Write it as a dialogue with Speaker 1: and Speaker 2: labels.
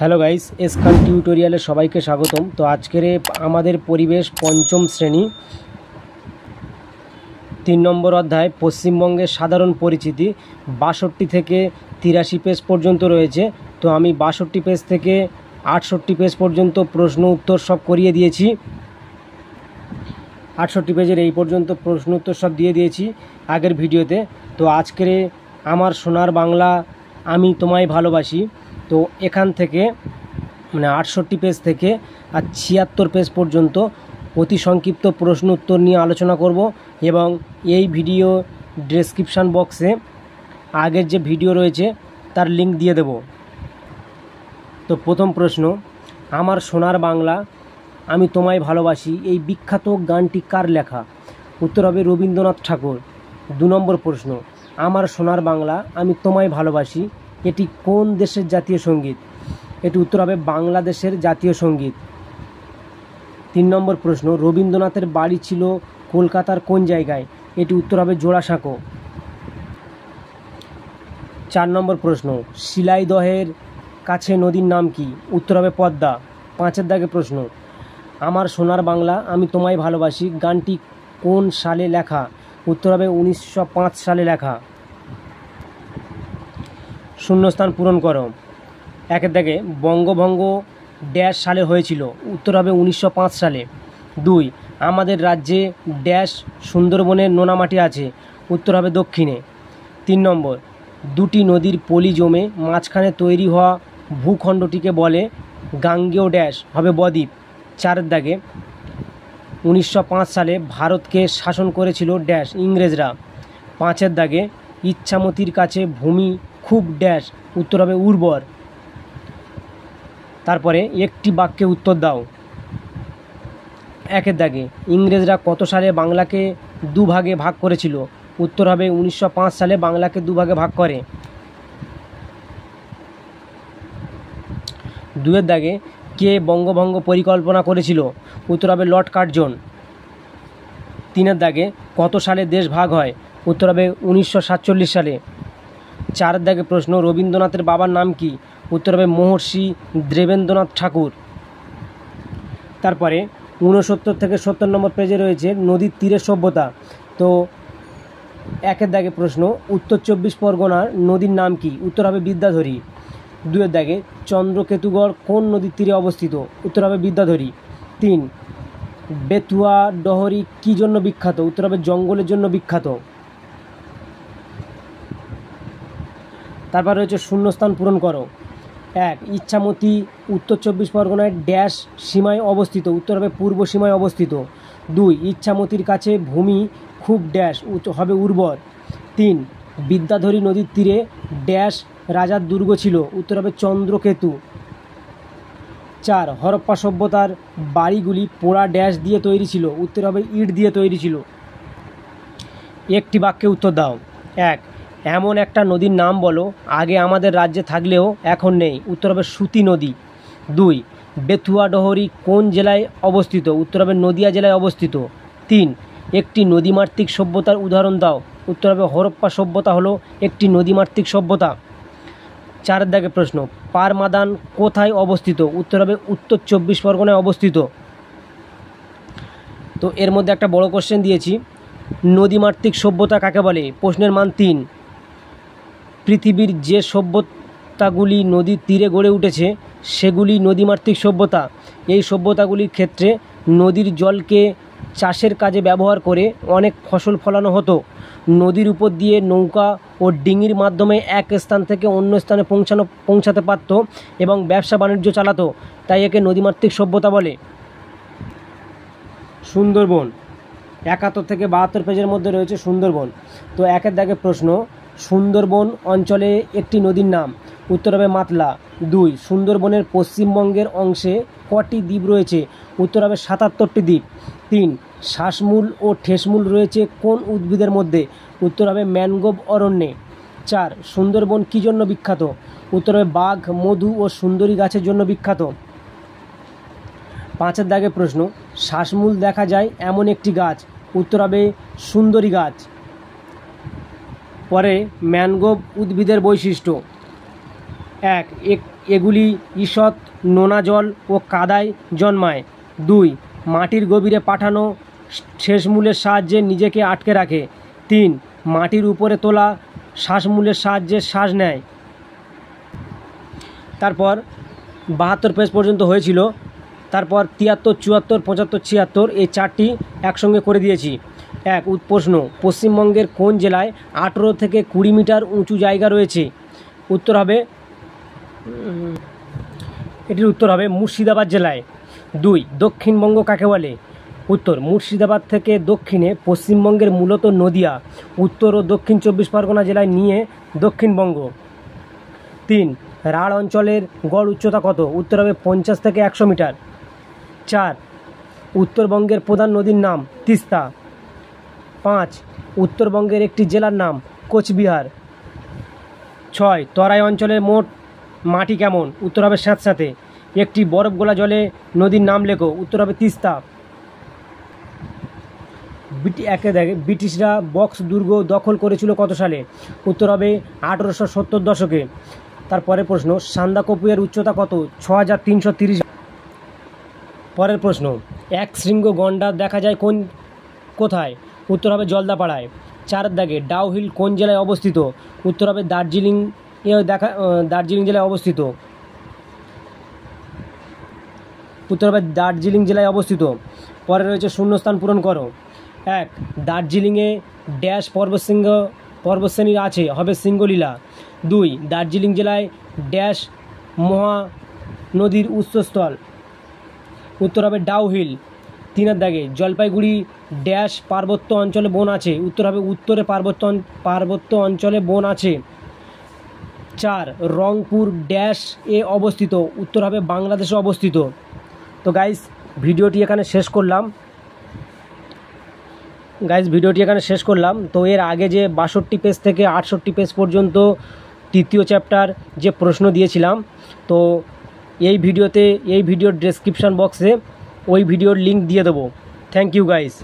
Speaker 1: Hello guys, Eskan টিউটোরিয়ালে সবাইকে স্বাগতম। তো আজকের আমাদের পরিবেশ পঞ্চম শ্রেণী 3 নম্বর অধ্যায় পশ্চিমবঙ্গের সাধারণ পরিচিতি 62 থেকে 83 পেজ পর্যন্ত রয়েছে। তো আমি 62 পেজ থেকে 68 পেজ পর্যন্ত প্রশ্ন উত্তর সব করিয়ে দিয়েছি। 68 পেজের এই পর্যন্ত প্রশ্ন উত্তর সব দিয়ে দিয়েছি আগের ভিডিওতে। তো আজকের আমার সোনার বাংলা আমি তোমায় ভালোবাসি, তো এখান থেকে মানে 68 পেজ থেকে আর 76 পেজ পর্যন্ত অতি সংক্ষিপ্ত প্রশ্ন উত্তর নিয়ে আলোচনা করব এবং এই ভিডিও ডেসক্রিপশান বক্সে আগের যে ভিডিও রয়েছে তার লিঙ্ক দিয়ে দেব। তো প্রথম প্রশ্ন, আমার সোনার বাংলা আমি তোমায় ভালোবাসি এই বিখ্যাত গানটি কার লেখা? উত্তর হবে রবীন্দ্রনাথ ঠাকুর। 2 নম্বর প্রশ্ন, আমার সোনার বাংলা আমি তোমায় ভালোবাসি এটি কোন দেশের জাতীয় সঙ্গীত? এটি উত্তর হবে বাংলাদেশের জাতীয় সঙ্গীত। 3 নম্বর প্রশ্ন, রবীন্দ্রনাথের বাড়ি ছিল কলকাতার কোন জায়গায়? এটি উত্তর হবে জোড়াসাঁকো। 4 নম্বর প্রশ্ন, শিলাইদহের কাছে নদীর নাম কি? উত্তর হবে পদ্মা। 5-এর দাগে প্রশ্ন, আমার সোনার বাংলা আমি তোমায় ভালোবাসি গানটি কোন সালে লেখা? উত্তর হবে 1905 সালে লেখা। শূন্যস্থান পূরণ করো। 1-এর দাগে বঙ্গভঙ্গ ড্যাশ সালে হয়েছিল? উত্তর হবে 1905 সালে। 2, আমাদের রাজ্যে ড্যাশ সুন্দরবনের নোনামাটি আছে? উত্তর হবে দক্ষিণে। 3 নম্বর, দুটি নদীর পলি জমে মাঝখানে তৈরি হওয়া ভূখণ্ডটিকে বলে গাঙ্গেয় ড্যাশ হবে বদ্বীপ। 4-এর দাগে 1905 সালে ভারতকে শাসন করেছিল ড্যাশ ইংরেজরা। 5-এর দাগে ইচ্ছামতির কাছে ভূমি খুব ড্যাশ? উত্তর হবে উর্বর। তারপরে একটি বাক্যে উত্তর দাও। 1-এর দাগে ইংরেজরা কত সালে বাংলাকে দুভাগে ভাগ করেছিল? উত্তর হবে 1905 সালে বাংলাকে দুভাগে ভাগ করে। 2-এর দাগে কে বঙ্গভঙ্গ পরিকল্পনা করেছিল? উত্তর হবে লর্ড কার্জন। 3-এর দাগে কত সালে দেশ ভাগ হয়? উত্তর হবে 1947 সালে। 4-এর দাগে প্রশ্ন, রবীন্দ্রনাথের বাবার নাম কি? উত্তর হবে মহর্ষি দেবেন্দ্রনাথ ঠাকুর। তারপরে 69 থেকে 70 নম্বর পেজে রয়েছে নদীর তীরের সভ্যতা। তো 1-এর দাগে প্রশ্ন, উত্তর 24 পরগনার নদীর নাম কি? উত্তর হবে বিদ্যাধরী। 2-এর দাগে চন্দ্রকেতুগড় কোন নদীর তীরে অবস্থিত? উত্তর হবে বিদ্যাধরী। 3, বেতুয়া ডহরি কী জন্য বিখ্যাত? উত্তর হবে জঙ্গলের জন্য বিখ্যাত। তারপর রয়েছে শূন্যস্থান পূরণ করো। 1, ইচ্ছামতি উত্তর 24 পরগনায় ড্যাশ সীমায় অবস্থিত? উত্তর হবে পূর্ব সীমায় অবস্থিত। 2, ইচ্ছামতির কাছে ভূমি খুব ড্যাশ হবে উর্বর। 3, বিদ্যাধরী নদীর তীরে ড্যাশ রাজার দুর্গ ছিল? উত্তর হবে চন্দ্রকেতু। 4, হরপ্পা সভ্যতার বাড়িগুলি পোড়া ড্যাশ দিয়ে তৈরি ছিল? উত্তর হবে ইট দিয়ে তৈরি ছিল। একটি বাক্যে উত্তর দাও। 1, এমন একটা নদীর নাম বলো আগে আমাদের রাজ্যে থাকলেও এখন নেই? উত্তর হবে সুতি নদী। 2, বেতুয়া ডহরি কোন জেলায় অবস্থিত? উত্তর হবে নদিয়া জেলায় অবস্থিত। 3, একটি নদীমাতৃক সভ্যতার উদাহরণ দাও? উত্তর হবে হরপ্পা সভ্যতা হলো একটি নদীমাতৃক সভ্যতা। 4-এর দাগে প্রশ্ন, পারমাদান কোথায় অবস্থিত? উত্তর হবে উত্তর 24 পরগনায় অবস্থিত। তো এর মধ্যে একটা বড় কোশ্চেন দিয়েছি, নদীমাতৃক সভ্যতা কাকে বলে? প্রশ্নের মান 3। পৃথিবীর যে সভ্যতাগুলি নদীর তীরে গড়ে উঠেছে সেগুলি নদীমাতৃক সভ্যতা। এই সভ্যতাগুলির ক্ষেত্রে নদীর জলকে চাষের কাজে ব্যবহার করে অনেক ফসল ফলানো হতো। নদীর উপর দিয়ে নৌকা ও ডিঙির মাধ্যমে এক স্থান থেকে অন্য স্থানে পৌঁছাতে পারত এবং ব্যবসা বাণিজ্য চালাতো, তাই একে নদীমাতৃক সভ্যতা বলে। সুন্দরবন 71 থেকে 72 পেজের মধ্যে রয়েছে সুন্দরবন। তো 1-এর দাগে প্রশ্ন, সুন্দরবন অঞ্চলে একটি নদীর নাম? উত্তর হবে মাতলা। 2, সুন্দরবনের পশ্চিমবঙ্গের অংশে কটি দ্বীপ রয়েছে? উত্তর হবে 77টি দ্বীপ। 3, শ্বাসমূল ও ঠেসমূল রয়েছে কোন উদ্ভিদের মধ্যে? উত্তর হবে ম্যানগ্রোভ অরণ্যে। 4, সুন্দরবন কী জন্য বিখ্যাত? উত্তর হবে বাঘ, মধু ও সুন্দরী গাছের জন্য বিখ্যাত। 5-এর দাগে প্রশ্ন, শ্বাসমূল দেখা যায় এমন একটি গাছ? উত্তর হবে সুন্দরী গাছ। পরে ম্যানগ্রোভ উদ্ভিদের বৈশিষ্ট্য। এগুলি ঈষৎ নোনা জল ও কাদায় জন্মায়। 2 মাটির গভীরে পাঠানো শেষমূলের সাহায্যে নিজেকে আটকে রাখে। 3 মাটির উপরে তোলা শ্বাসমূলের সাহায্যে শ্বাস নেয়। তারপর 72 পেজ পর্যন্ত হয়েছিল। তারপর 73, 74, 75, 76 এই চারটি একসঙ্গে করে দিয়েছি। প্রশ্ন, পশ্চিমবঙ্গের কোন জেলায় 18 থেকে 20 মিটার উঁচু জায়গা রয়েছে? এটির উত্তর হবে মুর্শিদাবাদ জেলায়। 2 দক্ষিণবঙ্গ কাকে বলে? উত্তর, মুর্শিদাবাদ থেকে দক্ষিণে পশ্চিমবঙ্গের মূলত নদিয়া, উত্তর ও দক্ষিণ 24 পরগনা জেলায় নিয়ে দক্ষিণবঙ্গ। 3 রাঢ় অঞ্চলের গড় উচ্চতা কত? উত্তর হবে 50 থেকে 100 মিটার। 4 উত্তরবঙ্গের প্রধান নদীর নাম তিস্তা। 5 উত্তরবঙ্গের একটি জেলার নাম কোচবিহার। 6 তরাই অঞ্চলের মোট মাটি কেমন? উত্তর হবে স্যাঁতস্যাঁতে। একটি বরফ গোলা জলে নদীর নাম লেখো। উত্তর হবে তিস্তা। ব্রিটিশরা বক্স দুর্গ দখল করেছিল কত সালে? উত্তর হবে 1870 দশকে। তারপরে প্রশ্ন, সান্দাকফু-এর উচ্চতা কত? 6330। পরের প্রশ্ন, এক শৃঙ্গ গন্ডার দেখা যায় কোথায়? উত্তর হবে জলদাপাড়ায়। 4 ডাউহিল কোন জেলায় অবস্থিত? উত্তর হবে দার্জিলিং জেলায় অবস্থিত। উত্তর হবে দার্জিলিং জেলায় অবস্থিত। পরে রয়েছে শূন্যস্থান পূরণ করো। 1 দার্জিলিংয়ে ড্যাশ পর্বতশ্রেণী আছে? হবে সিঙ্গলীলা। 2 দার্জিলিং জেলায় ড্যাশ মহানদীর উৎসস্থল? উত্তর হবে ডাউহিল। 3 জলপাইগুড়ি ড্যাশ পার্বত্য অঞ্চলে বন আছে? উত্তর হবে উত্তরে পার্বত্য অঞ্চলে বন আছে। 4 রংপুর ড্যাশ এ অবস্থিত? উত্তর হবে বাংলাদেশে অবস্থিত। তো গাইস ভিডিওটি এখানে শেষ করলাম। তো এর আগে যে 62 পেজ থেকে 68 পেজ পর্যন্ত তৃতীয় চ্যাপ্টার যে প্রশ্ন দিয়েছিলাম, তো এই ভিডিওর ডেসক্রিপশান বক্সে ওই ভিডিওর লিঙ্ক দিয়ে দেবো। Thank you guys.